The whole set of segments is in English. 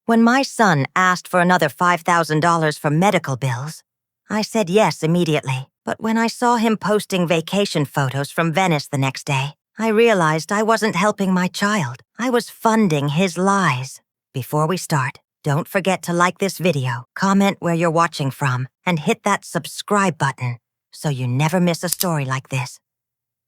When my son asked for another $5,000 for medical bills, I said yes immediately. But when I saw him posting vacation photos from Venice the next day, I realized I wasn't helping my child. I was funding his lies. Before we start, don't forget to like this video, comment where you're watching from, and hit that subscribe button so you never miss a story like this.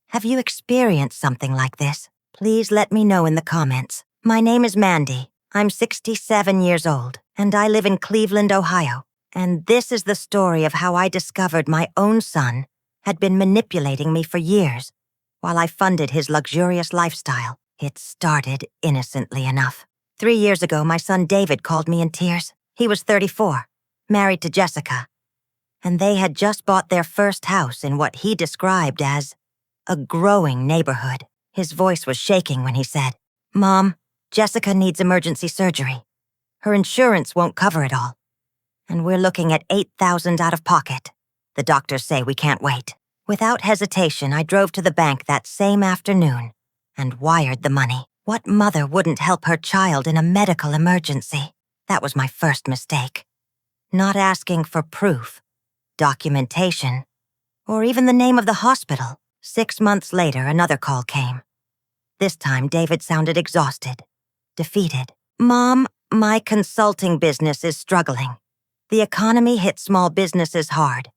Have you experienced something like this? Please let me know in the comments. My name is Mandy. I'm 67 years old, and I live in Cleveland, Ohio. And this is the story of how I discovered my own son had been manipulating me for years while I funded his luxurious lifestyle. It started innocently enough. 3 years ago, my son David called me in tears. He was 34, married to Jessica, and they had just bought their first house in what he described as a growing neighborhood. His voice was shaking when he said, "Mom, Jessica needs emergency surgery. Her insurance won't cover it all. And we're looking at $8,000 out of pocket. The doctors say we can't wait." Without hesitation, I drove to the bank that same afternoon and wired the money. What mother wouldn't help her child in a medical emergency? That was my first mistake. Not asking for proof, documentation, or even the name of the hospital. 6 months later, another call came. This time, David sounded exhausted, defeated. "Mom, my consulting business is struggling. The economy hit small businesses hard.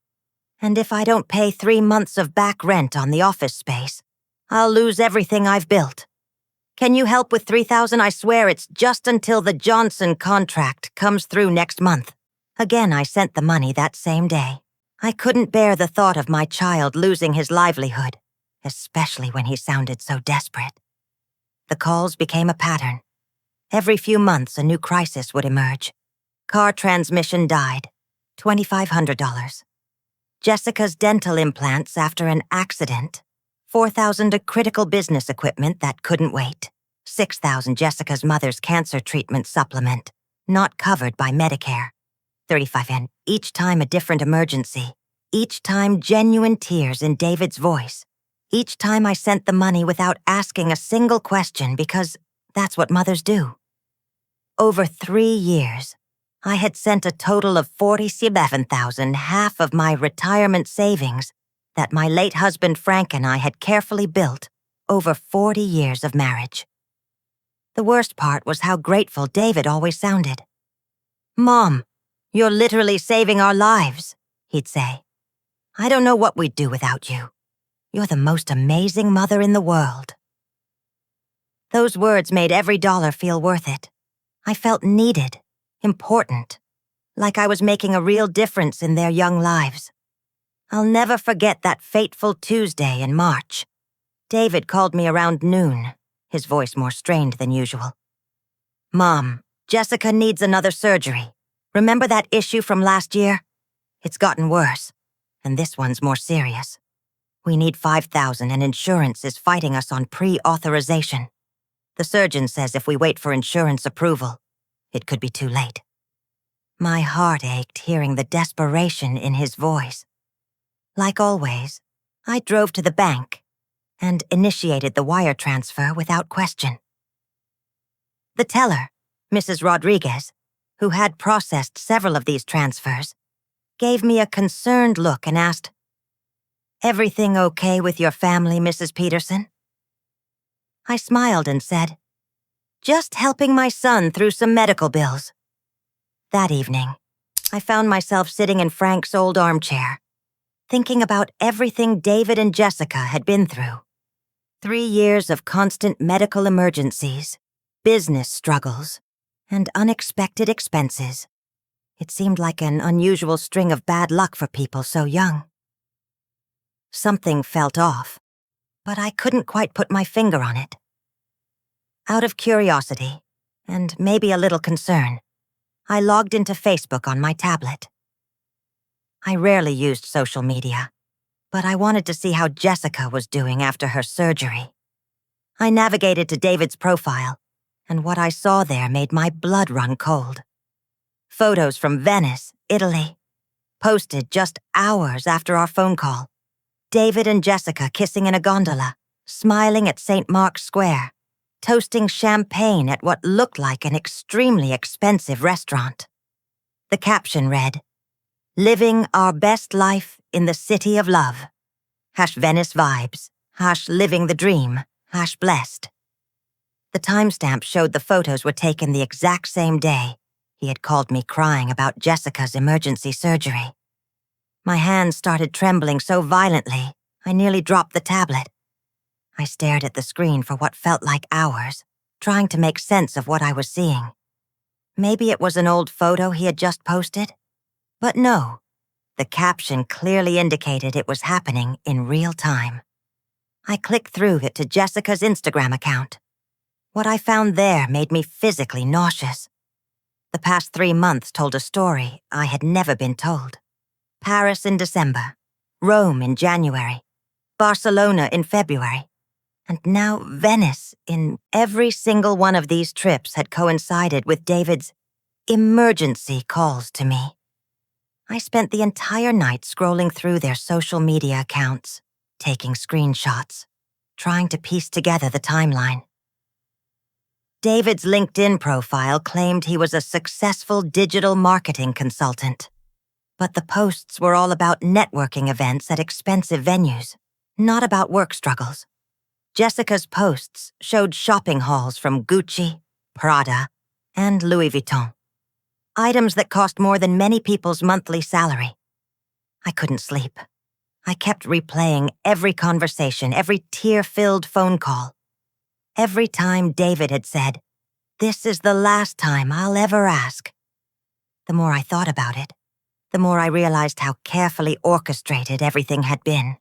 And if I don't pay 3 months of back rent on the office space, I'll lose everything I've built. Can you help with $3,000? I swear it's just until the Johnson contract comes through next month." Again, I sent the money that same day. I couldn't bear the thought of my child losing his livelihood, especially when he sounded so desperate. The calls became a pattern. Every few months, a new crisis would emerge. Car transmission died, $2,500. Jessica's dental implants after an accident, $4,000 of critical business equipment that couldn't wait, $6,000 Jessica's mother's cancer treatment supplement, not covered by Medicare, $35,000. Each time a different emergency, each time genuine tears in David's voice. Each time I sent the money without asking a single question because that's what mothers do. Over 3 years, I had sent a total of $47,000, half of my retirement savings that my late husband Frank and I had carefully built over 40 years of marriage. The worst part was how grateful David always sounded. "Mom, you're literally saving our lives," he'd say. "I don't know what we'd do without you. You're the most amazing mother in the world." Those words made every dollar feel worth it. I felt needed, important, like I was making a real difference in their young lives. I'll never forget that fateful Tuesday in March. David called me around noon, his voice more strained than usual. "Mom, Jessica needs another surgery. Remember that issue from last year? It's gotten worse, and this one's more serious. We need $5,000 and insurance is fighting us on pre-authorization. The surgeon says if we wait for insurance approval, it could be too late." My heart ached hearing the desperation in his voice. Like always, I drove to the bank and initiated the wire transfer without question. The teller, Mrs. Rodriguez, who had processed several of these transfers, gave me a concerned look and asked, "Everything okay with your family, Mrs. Peterson?" I smiled and said, "Just helping my son through some medical bills." That evening, I found myself sitting in Frank's old armchair, thinking about everything David and Jessica had been through. 3 years of constant medical emergencies, business struggles, and unexpected expenses. It seemed like an unusual string of bad luck for people so young. Something felt off, but I couldn't quite put my finger on it. Out of curiosity, and maybe a little concern, I logged into Facebook on my tablet. I rarely used social media, but I wanted to see how Jessica was doing after her surgery. I navigated to David's profile, and what I saw there made my blood run cold. Photos from Venice, Italy, posted just hours after our phone call. David and Jessica kissing in a gondola, smiling at St. Mark's Square. toasting champagne at what looked like an extremely expensive restaurant. The caption read, "Living our best life in the city of love. #Venice vibes. #living the dream. #blessed." The timestamp showed the photos were taken the exact same day he had called me crying about Jessica's emergency surgery. My hands started trembling so violently, I nearly dropped the tablet. I stared at the screen for what felt like hours, trying to make sense of what I was seeing. Maybe it was an old photo he had just posted? But no, the caption clearly indicated it was happening in real time. I clicked through it to Jessica's Instagram account. What I found there made me physically nauseous. The past 3 months told a story I had never been told. Paris in December, Rome in January, Barcelona in February, and now Venice. In every single one of these trips had coincided with David's emergency calls to me. I spent the entire night scrolling through their social media accounts, taking screenshots, trying to piece together the timeline. David's LinkedIn profile claimed he was a successful digital marketing consultant, but the posts were all about networking events at expensive venues, not about work struggles. Jessica's posts showed shopping hauls from Gucci, Prada, and Louis Vuitton, items that cost more than many people's monthly salary. I couldn't sleep. I kept replaying every conversation, every tear-filled phone call. Every time David had said, "This is the last time I'll ever ask." The more I thought about it, the more I realized how carefully orchestrated everything had been.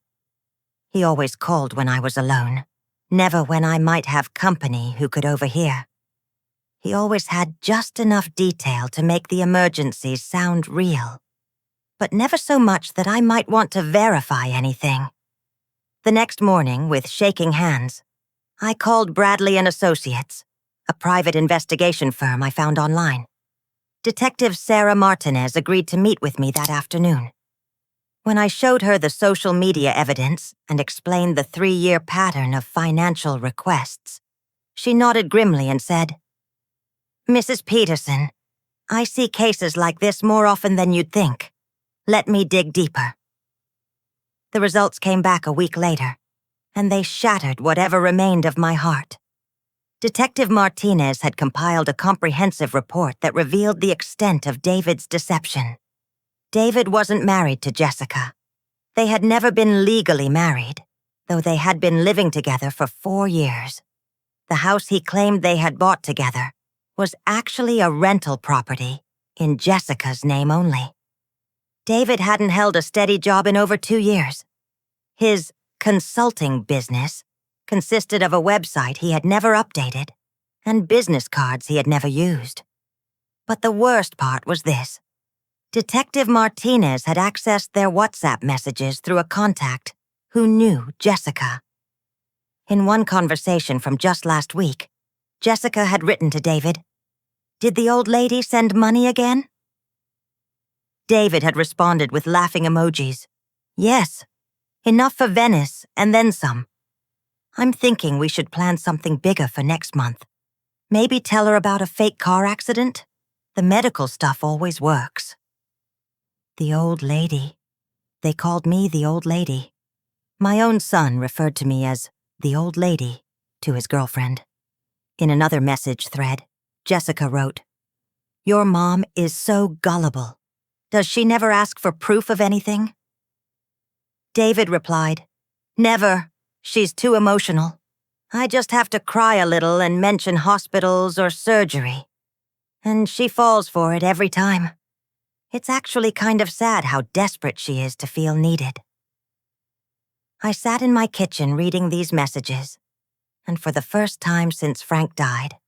He always called when I was alone, never when I might have company who could overhear. He always had just enough detail to make the emergencies sound real, but never so much that I might want to verify anything. The next morning, with shaking hands, I called Bradley and Associates, a private investigation firm I found online. Detective Sarah Martinez agreed to meet with me that afternoon. When I showed her the social media evidence and explained the 3-year pattern of financial requests, she nodded grimly and said, "Mrs. Peterson, I see cases like this more often than you'd think. Let me dig deeper." The results came back a week later, and they shattered whatever remained of my heart. Detective Martinez had compiled a comprehensive report that revealed the extent of David's deception. David wasn't married to Jessica. They had never been legally married, though they had been living together for 4 years. The house he claimed they had bought together was actually a rental property in Jessica's name only. David hadn't held a steady job in over 2 years. His consulting business consisted of a website he had never updated and business cards he had never used. But the worst part was this. Detective Martinez had accessed their WhatsApp messages through a contact who knew Jessica. In one conversation from just last week, Jessica had written to David, "Did the old lady send money again?" David had responded with laughing emojis. "Yes. Enough for Venice, and then some. I'm thinking we should plan something bigger for next month. Maybe tell her about a fake car accident? The medical stuff always works." The old lady. They called me the old lady. My own son referred to me as the old lady to his girlfriend. In another message thread, Jessica wrote, "Your mom is so gullible. Does she never ask for proof of anything?" David replied, "Never. She's too emotional. I just have to cry a little and mention hospitals or surgery. And she falls for it every time. It's actually kind of sad how desperate she is to feel needed." I sat in my kitchen reading these messages, and for the first time since Frank died,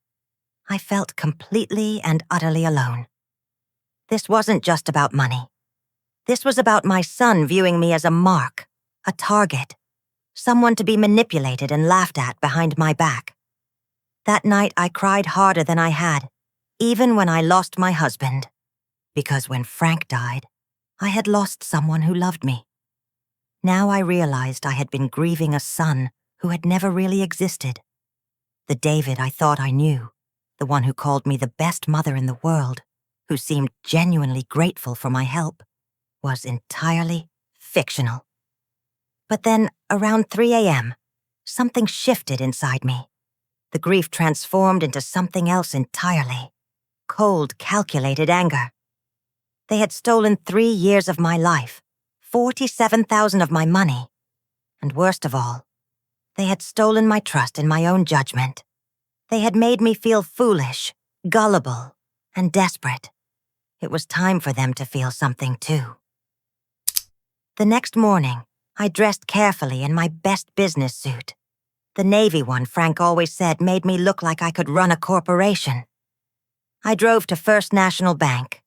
I felt completely and utterly alone. This wasn't just about money. This was about my son viewing me as a mark, a target, someone to be manipulated and laughed at behind my back. That night I cried harder than I had, even when I lost my husband, because when Frank died, I had lost someone who loved me. Now I realized I had been grieving a son who had never really existed. The David I thought I knew, the one who called me the best mother in the world, who seemed genuinely grateful for my help, was entirely fictional. But then, around 3 a.m., something shifted inside me. The grief transformed into something else entirely. Cold, calculated anger. They had stolen 3 years of my life, $47,000 of my money. And worst of all, they had stolen my trust in my own judgment. They had made me feel foolish, gullible, and desperate. It was time for them to feel something too. The next morning, I dressed carefully in my best business suit. The navy one Frank always said made me look like I could run a corporation. I drove to First National Bank,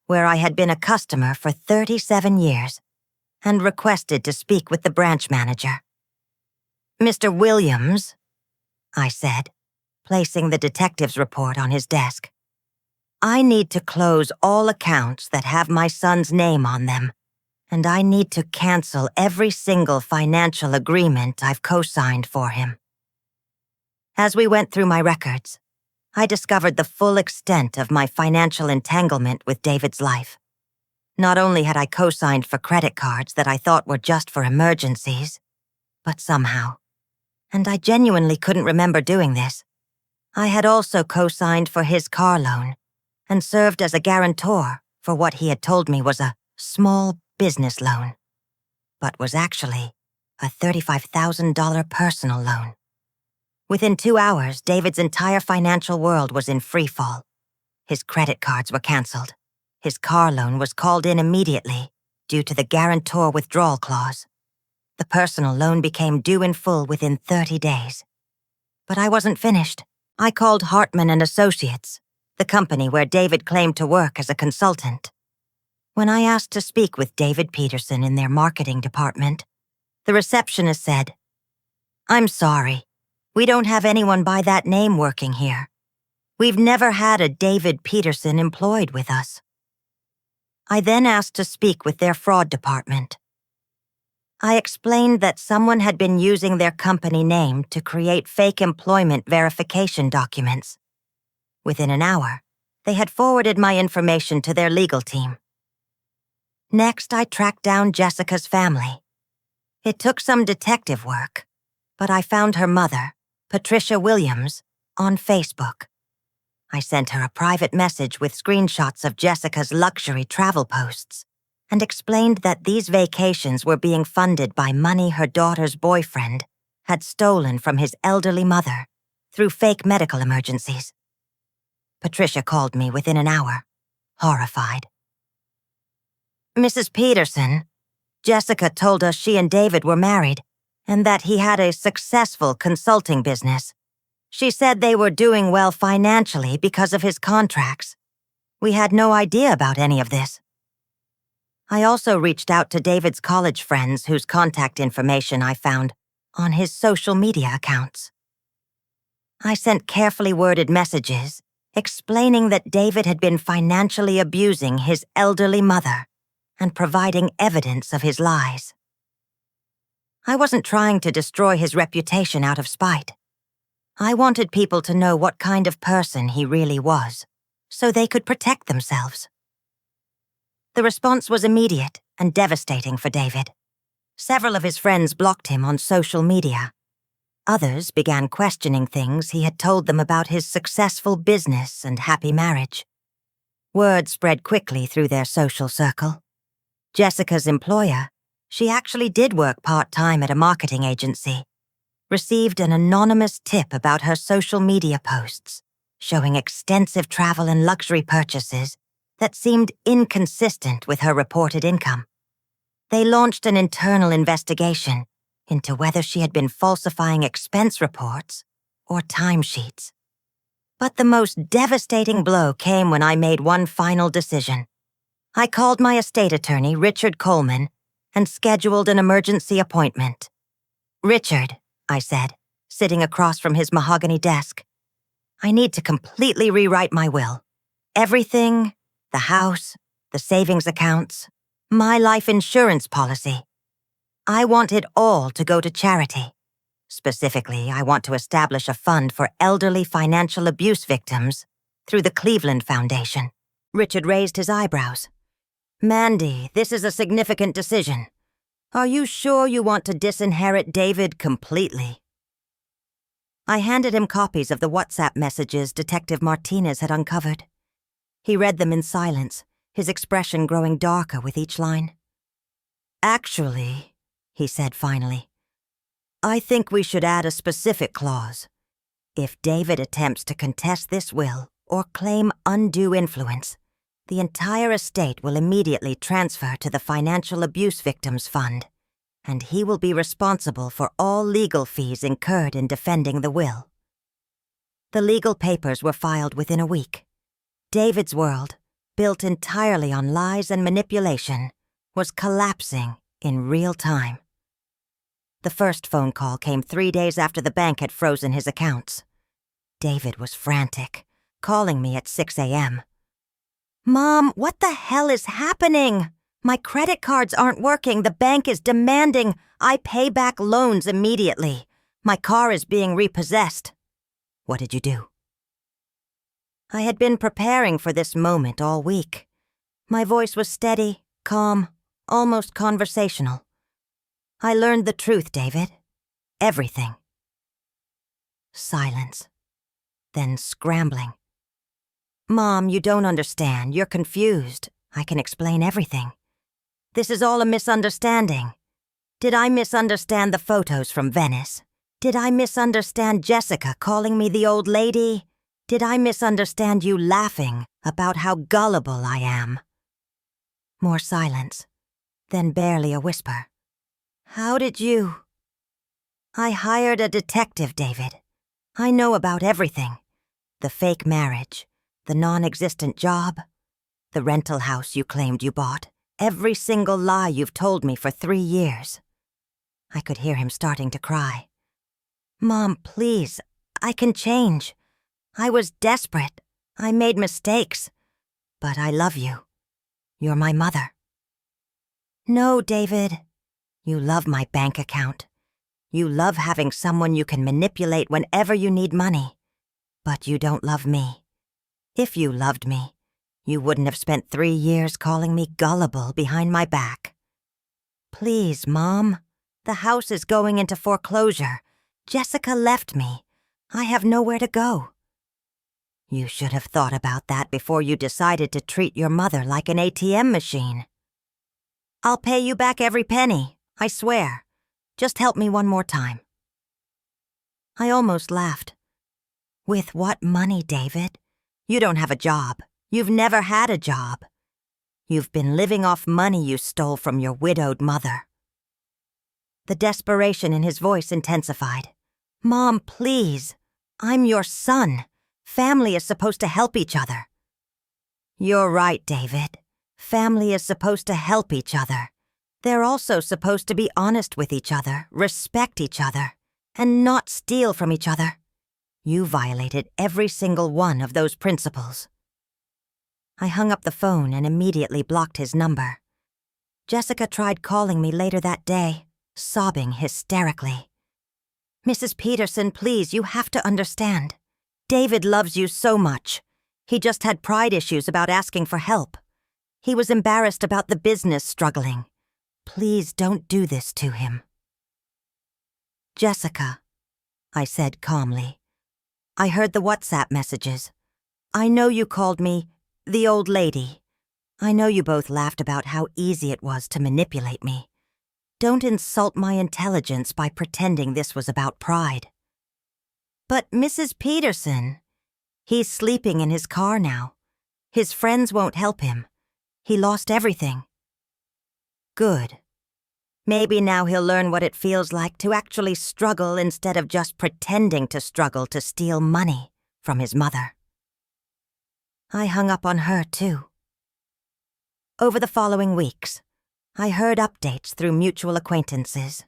where I had been a customer for 37 years, and requested to speak with the branch manager. "Mr. Williams," I said, placing the detective's report on his desk. "I need to close all accounts that have my son's name on them, and I need to cancel every single financial agreement I've co-signed for him." As we went through my records, I discovered the full extent of my financial entanglement with David's life. Not only had I co-signed for credit cards that I thought were just for emergencies, but somehow, and I genuinely couldn't remember doing this, I had also co-signed for his car loan and served as a guarantor for what he had told me was a small business loan, but was actually a $35,000 personal loan. Within 2 hours, David's entire financial world was in freefall. His credit cards were canceled. His car loan was called in immediately due to the guarantor withdrawal clause. The personal loan became due in full within 30 days. But I wasn't finished. I called Hartman and Associates, the company where David claimed to work as a consultant. When I asked to speak with David Peterson in their marketing department, the receptionist said, "I'm sorry. We don't have anyone by that name working here. We've never had a David Peterson employed with us." I then asked to speak with their fraud department. I explained that someone had been using their company name to create fake employment verification documents. Within an hour, they had forwarded my information to their legal team. Next, I tracked down Jessica's family. It took some detective work, but I found her mother, Patricia Williams, on Facebook. I sent her a private message with screenshots of Jessica's luxury travel posts and explained that these vacations were being funded by money her daughter's boyfriend had stolen from his elderly mother through fake medical emergencies. Patricia called me within an hour, horrified. "Mrs. Peterson, Jessica told us she and David were married and that he had a successful consulting business. She said they were doing well financially because of his contracts. We had no idea about any of this." I also reached out to David's college friends whose contact information I found on his social media accounts. I sent carefully worded messages explaining that David had been financially abusing his elderly mother and providing evidence of his lies. I wasn't trying to destroy his reputation out of spite. I wanted people to know what kind of person he really was, so they could protect themselves. The response was immediate and devastating for David. Several of his friends blocked him on social media. Others began questioning things he had told them about his successful business and happy marriage. Word spread quickly through their social circle. Jessica's employer, she actually did work part-time at a marketing agency, received an anonymous tip about her social media posts, showing extensive travel and luxury purchases that seemed inconsistent with her reported income. They launched an internal investigation into whether she had been falsifying expense reports or timesheets. But the most devastating blow came when I made one final decision. I called my estate attorney, Richard Coleman, and scheduled an emergency appointment. "Richard," I said, sitting across from his mahogany desk, "I need to completely rewrite my will. Everything, the house, the savings accounts, my life insurance policy. I want it all to go to charity. Specifically, I want to establish a fund for elderly financial abuse victims through the Cleveland Foundation. Richard raised his eyebrows. Mandy, this is a significant decision. Are you sure you want to disinherit David completely? I handed him copies of the WhatsApp messages Detective Martinez had uncovered. He read them in silence, his expression growing darker with each line. Actually, he said finally, I think we should add a specific clause. If David attempts to contest this will or claim undue influence, the entire estate will immediately transfer to the Financial Abuse Victims Fund, and he will be responsible for all legal fees incurred in defending the will. The legal papers were filed within a week. David's world, built entirely on lies and manipulation, was collapsing in real time. The first phone call came 3 days after the bank had frozen his accounts. David was frantic, calling me at 6 a.m. Mom, what the hell is happening? My credit cards aren't working. The bank is demanding I pay back loans immediately. My car is being repossessed. What did you do? I had been preparing for this moment all week. My voice was steady, calm, almost conversational. I learned the truth, David. Everything. Silence. Then scrambling. Mom, you don't understand. You're confused. I can explain everything. This is all a misunderstanding. Did I misunderstand the photos from Venice? Did I misunderstand Jessica calling me the old lady? Did I misunderstand you laughing about how gullible I am? More silence, then barely a whisper. How did you? I hired a detective, David. I know about everything. The fake marriage, the non-existent job, the rental house you claimed you bought, every single lie you've told me for 3 years. I could hear him starting to cry. Mom, please, I can change. I was desperate. I made mistakes. But I love you. You're my mother. No, David. You love my bank account. You love having someone you can manipulate whenever you need money. But you don't love me. If you loved me, you wouldn't have spent 3 years calling me gullible behind my back. Please, Mom. The house is going into foreclosure. Jessica left me. I have nowhere to go. You should have thought about that before you decided to treat your mother like an ATM machine. I'll pay you back every penny, I swear. Just help me one more time. I almost laughed. With what money, David? You don't have a job. You've never had a job. You've been living off money you stole from your widowed mother. The desperation in his voice intensified. Mom, please. I'm your son. Family is supposed to help each other. You're right, David. Family is supposed to help each other. They're also supposed to be honest with each other, respect each other, and not steal from each other. You violated every single one of those principles. I hung up the phone and immediately blocked his number. Jessica tried calling me later that day, sobbing hysterically. Mrs. Peterson, please, you have to understand. David loves you so much. He just had pride issues about asking for help. He was embarrassed about the business struggling. Please don't do this to him. Jessica, I said calmly. I heard the WhatsApp messages. I know you called me the old lady. I know you both laughed about how easy it was to manipulate me. Don't insult my intelligence by pretending this was about pride. But Mrs. Peterson, he's sleeping in his car now. His friends won't help him. He lost everything. Good. Maybe now he'll learn what it feels like to actually struggle instead of just pretending to struggle to steal money from his mother. I hung up on her, too. Over the following weeks, I heard updates through mutual acquaintances.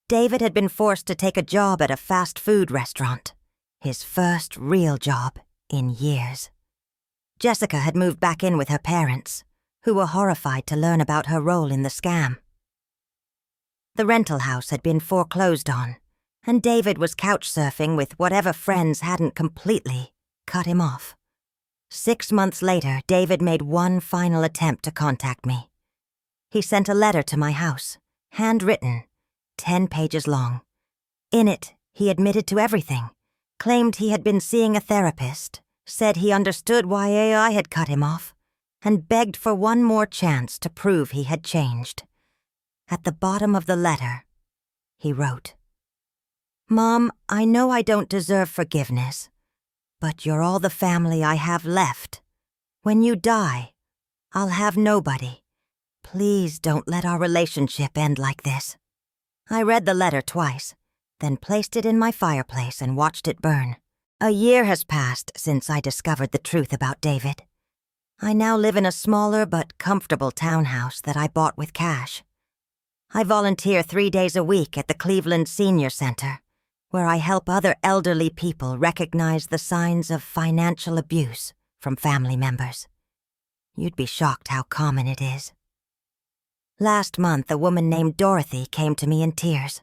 David had been forced to take a job at a fast food restaurant, his first real job in years. Jessica had moved back in with her parents, who were horrified to learn about her role in the scam. The rental house had been foreclosed on, and David was couch surfing with whatever friends hadn't completely cut him off. 6 months later, David made one final attempt to contact me. He sent a letter to my house, handwritten, 10 pages long. In it, he admitted to everything, claimed he had been seeing a therapist, said he understood why I had cut him off, and begged for one more chance to prove he had changed. At the bottom of the letter, he wrote, "Mom, I know I don't deserve forgiveness, but you're all the family I have left. When you die, I'll have nobody. Please don't let our relationship end like this." I read the letter twice, then placed it in my fireplace and watched it burn. A year has passed since I discovered the truth about David. I now live in a smaller but comfortable townhouse that I bought with cash. I volunteer 3 days a week at the Cleveland Senior Center, where I help other elderly people recognize the signs of financial abuse from family members. You'd be shocked how common it is. Last month, a woman named Dorothy came to me in tears.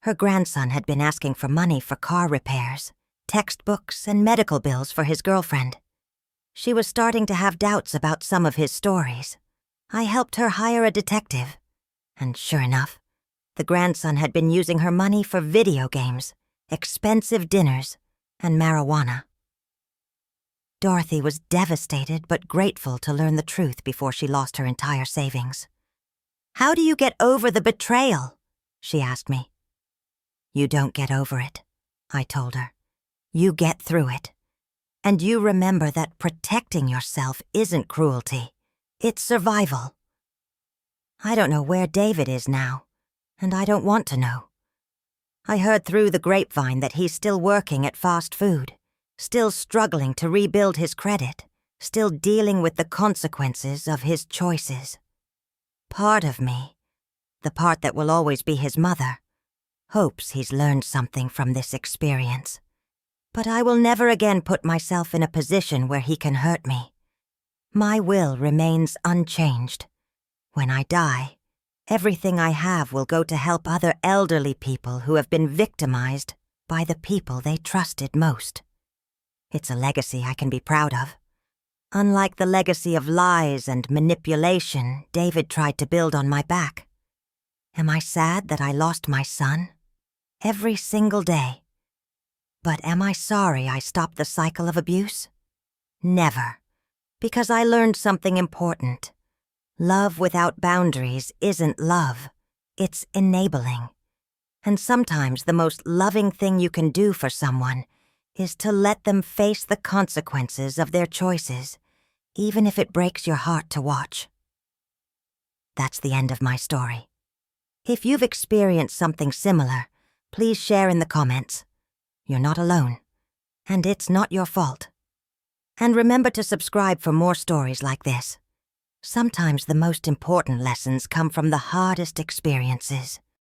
Her grandson had been asking for money for car repairs, textbooks, and medical bills for his girlfriend. She was starting to have doubts about some of his stories. I helped her hire a detective, and sure enough, the grandson had been using her money for video games, expensive dinners, and marijuana. Dorothy was devastated but grateful to learn the truth before she lost her entire savings. "How do you get over the betrayal?" she asked me. "You don't get over it," I told her. "You get through it. And you remember that protecting yourself isn't cruelty. It's survival." I don't know where David is now, and I don't want to know. I heard through the grapevine that he's still working at fast food, still struggling to rebuild his credit, still dealing with the consequences of his choices. Part of me, the part that will always be his mother, hopes he's learned something from this experience. But I will never again put myself in a position where he can hurt me. My will remains unchanged. When I die, everything I have will go to help other elderly people who have been victimized by the people they trusted most. It's a legacy I can be proud of. Unlike the legacy of lies and manipulation David tried to build on my back. Am I sad that I lost my son? Every single day. But am I sorry I stopped the cycle of abuse? Never. Because I learned something important. Love without boundaries isn't love. It's enabling. And sometimes the most loving thing you can do for someone is to let them face the consequences of their choices, even if it breaks your heart to watch. That's the end of my story. If you've experienced something similar, please share in the comments. You're not alone, and it's not your fault. And remember to subscribe for more stories like this. Sometimes the most important lessons come from the hardest experiences.